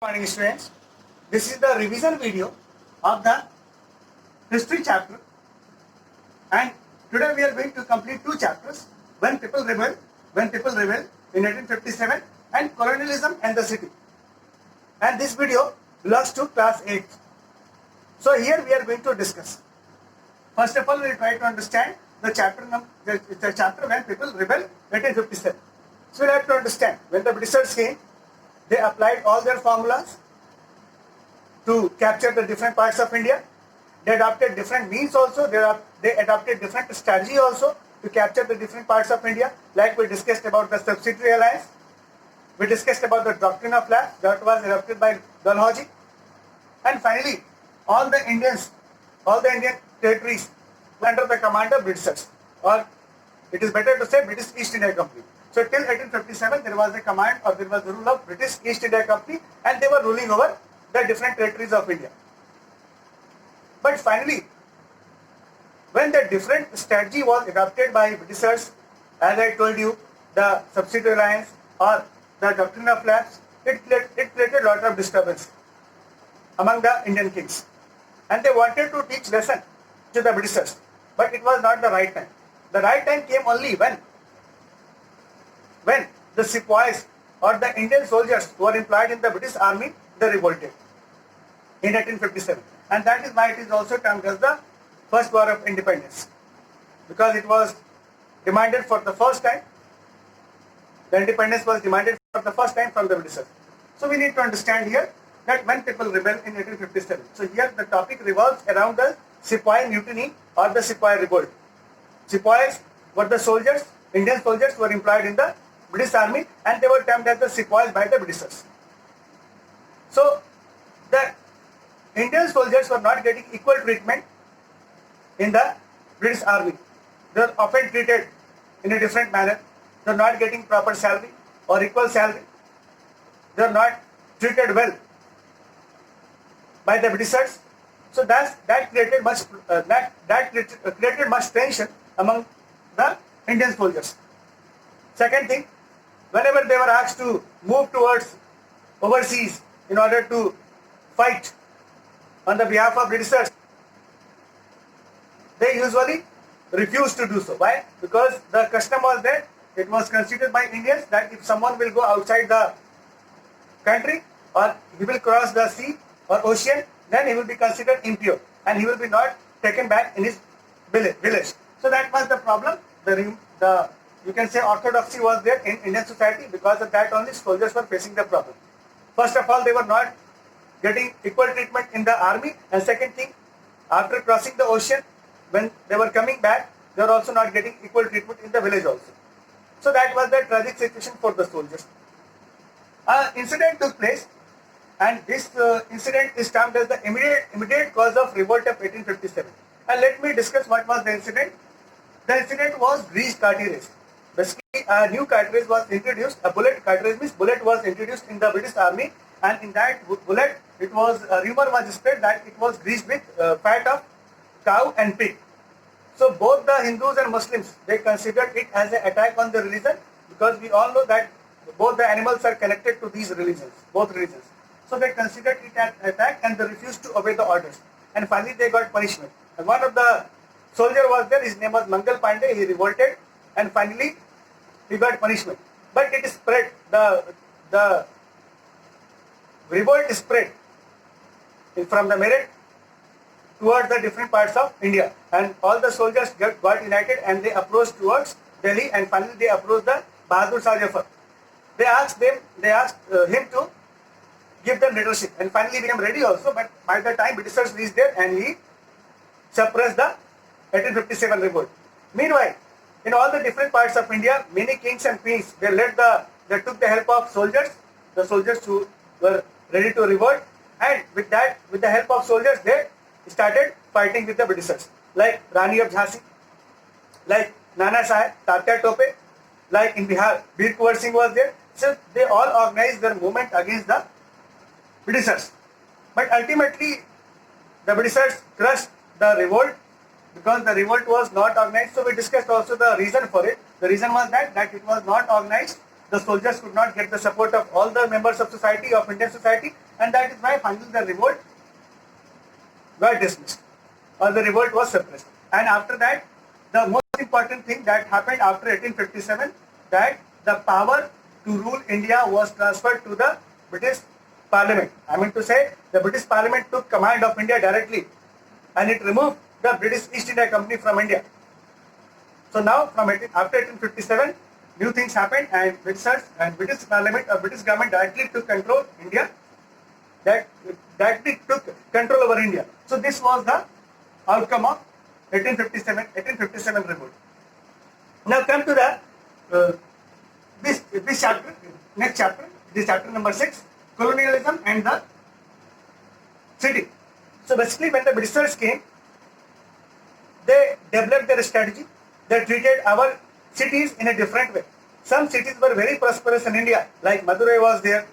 Morning students, this is the revision video of the history chapter, and today we are going to complete two chapters, When People Rebel in 1857 and Colonialism and the City, and this video belongs to class 8. So here we are going to discuss. First of all, we will try to understand the chapter When People Rebel 1857. So we have to understand when the Britishers came, they applied all their formulas to capture the different parts of India. They adopted different means also. They adopted different strategy also to capture the different parts of India. Like we discussed about the subsidiary alliance. We discussed about the doctrine of lapse that was adopted by Dalhousie. And finally, all the Indian territories were under the command of Britishers, or it is better to say British East India Company. So till 1857, there was a command or there was the rule of British East India Company, and they were ruling over the different territories of India. But finally, when the different strategy was adopted by Britishers, as I told you, the subsidiary alliance or the doctrine of lapse, it created a lot of disturbance among the Indian kings. And they wanted to teach lesson to the Britishers, but it was not the right time. The right time came only when the sepoys or the Indian soldiers who were employed in the British army, they revolted in 1857. And that is why it is also termed as the First War of Independence, because it was demanded for the first time. The independence was demanded for the first time from the Britishers. So we need to understand here that when people rebel in 1857. So here the topic revolves around the Sepoy Mutiny or the Sepoy Revolt. Sepoys were the soldiers, Indian soldiers who were employed in the British army, and they were termed as the sepoys by the Britishers. So the Indian soldiers were not getting equal treatment in the British army. They were often treated in a different manner. They are not getting proper salary or equal salary. They are not treated well by the Britishers. So that created much tension among the Indian soldiers. Second thing, whenever they were asked to move towards overseas in order to fight on the behalf of Britishers, they usually refused to do so. Why? Because the custom was that it was considered by Indians that if someone will go outside the country or he will cross the sea or ocean, then he will be considered impure and he will be not taken back in his village. So that was the problem. You can say orthodoxy was there in Indian society. Because of that only soldiers were facing the problem. First of all, they were not getting equal treatment in the army, and second thing, after crossing the ocean, when they were coming back, they were also not getting equal treatment in the village also. So that was the tragic situation for the soldiers. An incident took place, and this incident is termed as the immediate cause of revolt of 1857. And let me discuss what was the incident. The incident was grease cartridge. Basically, a new cartridge was introduced. A bullet cartridge means bullet was introduced in the British army, and in that bullet, it was a rumor was spread that it was greased with fat of cow and pig. So both the Hindus and Muslims, they considered it as an attack on the religion, because we all know that both the animals are connected to these religions, both religions. So they considered it an attack and they refused to obey the orders. And finally they got punishment. And one of the soldier was there, his name was Mangal Pandey, he revolted and finally he got punishment. But it spread, the revolt spread from the Meerut towards the different parts of India, and all the soldiers got united and they approached towards Delhi, and finally they approached the Bahadur Shah Zafar. They asked him to give them leadership, and finally became ready also, but by the time Britishers reached there and he suppressed the 1857 revolt. Meanwhile, in all the different parts of India, many kings and queens, they took the help of soldiers, the soldiers who were ready to revolt, and with the help of soldiers, they started fighting with the Britishers, like Rani of Jhansi, like Nana Sahib, Tatya Tope, like in Bihar, Bir Kunwar Singh was there. So they all organized their movement against the Britishers. But ultimately, the Britishers crushed the revolt because the revolt was not organized. So we discussed also the reason for it. The reason was that it was not organized. The soldiers could not get the support of all the members of society, of Indian society, and that is why finally the revolt got dismissed, or the revolt was suppressed. And after that, the most important thing that happened after 1857, that the power to rule India was transferred to the British Parliament. I mean to say, the British Parliament took command of India directly, and it removed the British East India Company from India. So now, after 1857, new things happened, and British Parliament or British government directly took control India. That directly took control over India. So this was the outcome of 1857 revolt. Now come to the this chapter, next chapter, this chapter number 6, colonialism and the city. So basically, when the Britishers came, they developed their strategy. They treated our cities in a different way. Some cities were very prosperous in India, like Madurai was there,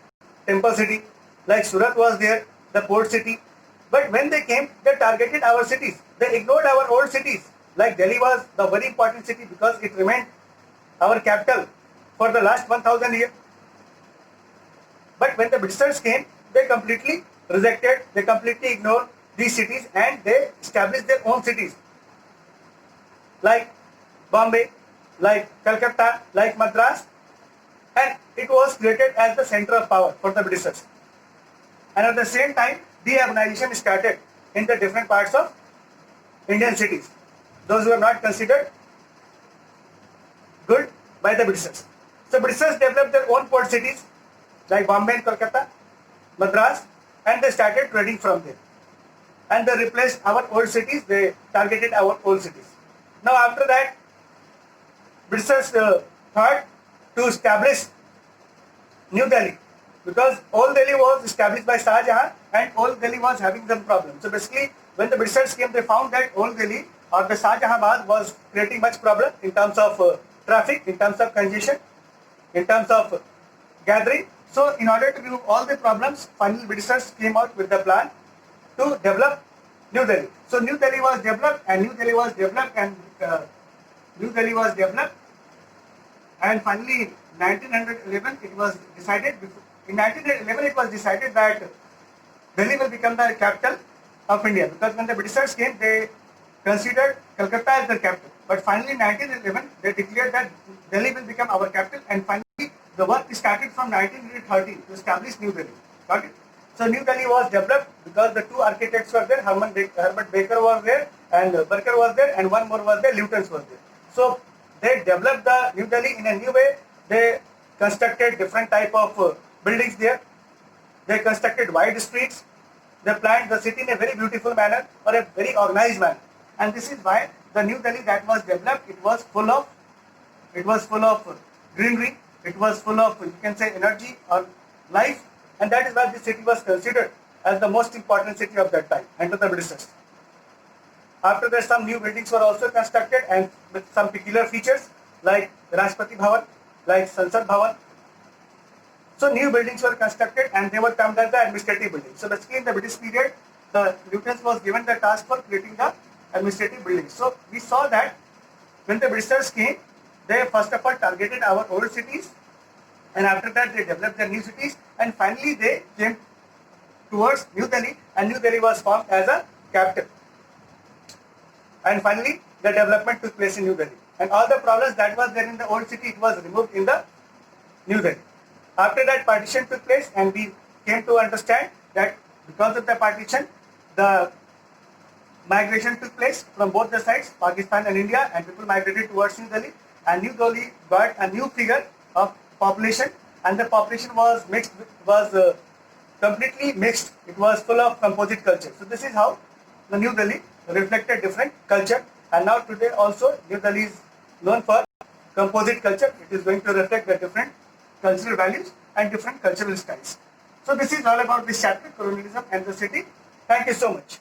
temple city, like Surat was there, the port city. But when they came, they targeted our cities. They ignored our old cities. Like Delhi was the very important city because it remained our capital for the last 1000 years. But when the Britishers came, they completely rejected, they completely ignored these cities, and they established their own cities. Like Bombay, like Calcutta, like Madras, and it was created as the center of power for the Britishers. And at the same time, deurbanization started in the different parts of Indian cities. Those were not considered good by the Britishers. So Britishers developed their own port cities like Bombay and Kolkata, Madras, and they started trading from there. And they replaced our old cities, they targeted our old cities. Now after that, Britishers thought to establish New Delhi, because Old Delhi was established by Shah Jahan, and Old Delhi was having some problems. So basically, when the Britishers came, they found that Old Delhi or the Shah Jahanabad was creating much problem in terms of traffic, in terms of congestion, in terms of gathering. So in order to remove all the problems, finally Britishers came out with the plan to develop New Delhi. So New Delhi was developed, and New Delhi was developed, and finally in 1911 it was decided. In 1911 it was decided that Delhi will become the capital of India, because when the Britishers came, they considered Calcutta as their capital. But finally in 1911 they declared that Delhi will become our capital, and finally the work started from 1930 to establish New Delhi. Got it? So New Delhi was developed because the two architects were there, Herbert Baker was there, and Burker was there, and one more was there, Lutyens was there. So they developed the New Delhi in a new way. They constructed different type of buildings there. They constructed wide streets. They planned the city in a very beautiful manner, or a very organized manner. And this is why the New Delhi that was developed, it was full of greenery. It was full of, you can say, energy or life, and that is why this city was considered as the most important city of that time under the Britishers. After that, some new buildings were also constructed, and with some peculiar features like Rashtrapati Bhavan, like Sansad Bhavan. So new buildings were constructed, and they were termed as the administrative buildings. So basically in the British period, the Lutyens was given the task for creating the administrative buildings. So we saw that when the Britishers came, they first of all targeted our old cities, and after that they developed their new cities, and finally they came towards New Delhi, and New Delhi was formed as a capital. And finally the development took place in New Delhi, and all the problems that was there in the old city, it was removed in the New Delhi. After that, partition took place, and we came to understand that because of the partition, the migration took place from both the sides, Pakistan and India, and people migrated towards New Delhi, and New Delhi got a new figure of population, and the population was completely mixed. It was full of composite culture. So this is how the New Delhi reflected different culture, and now today also New Delhi is known for composite culture. It is going to reflect the different cultural values and different cultural styles. So this is all about this chapter, colonialism and the city. Thank you so much.